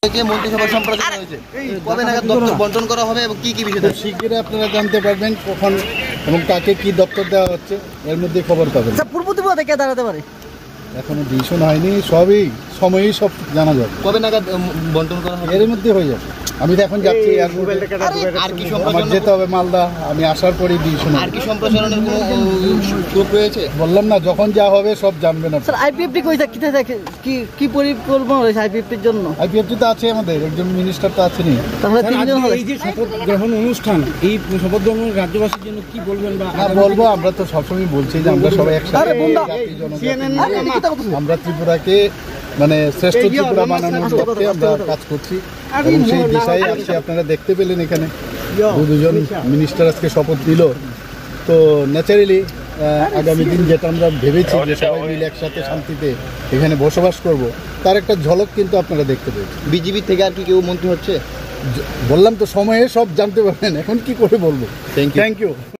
মন্ত্রিসভা সম্প্রচার হয়েছে, কবে নাগাদ দপ্তর বন্টন করা হবে এবং কি কি বিষয়? শিগগিরই আপনারা জানতে পারবেন কখন এবং কাকে কি দপ্তর দেওয়া হচ্ছে, এর মধ্যে খবর পাবেন। পূর্ব ত্রিপুরাতে কে দাঁড়াতে পারে এখনো ডিসিশন হয়নি, সবই সময়েই সব জানা যাবে। কবে নাগাদ বন্টন করা হবে? এর মধ্যে হয়ে যাবে। আমি তো এখন যাচ্ছি, আর কি আমার যেতে হবে মালদা, আমি আসার পরেই ডিসিশন। আর কি সম্প্রসারণের কোনো স্কোপ রয়েছে? বললাম না, যখন যা হবে সব জানবেন আপনি। স্যার আইপিএফটি কই থাকে কি পরিকল্পনা রয়েছে আইপিএফটির জন্য? আইপিএফটি তো আছে, আমাদের একজন মিনিস্টার তো আছেনই। তাহলে তিনজন হবে। এই যে শপথ গ্রহণ অনুষ্ঠান, এই শপথ গ্রহণ রাজ্যবাসীর জন্য কি বলবেন? বা বলবো, আমরা তো সবসময় বলছি যে আমরা সবাই একসাথে আমরা ত্রিপুরাকে মানে শ্রেষ্ঠ ত্রিপুরা বানানোর লক্ষ্যে আমরা কাজ করছি এবং সেই দিশায় আজকে আপনারা দেখতে পেলেন এখানে দুজন মিনিস্টার আজকে শপথ দিল। তো ন্যাচারালি আগামী দিন যেটা আমরা ভেবেছি যে সবাই মিলে একসাথে শান্তিতে এখানে বসবাস করব, তার একটা ঝলক কিন্তু আপনারা দেখতে পেয়েছেন। বিজেপি থেকে আর কি কেউ মন্ত্রী হচ্ছে? বললাম তো, সময়ে সব জানতে পারবেন, এখন কি করে বলবো। Thank you.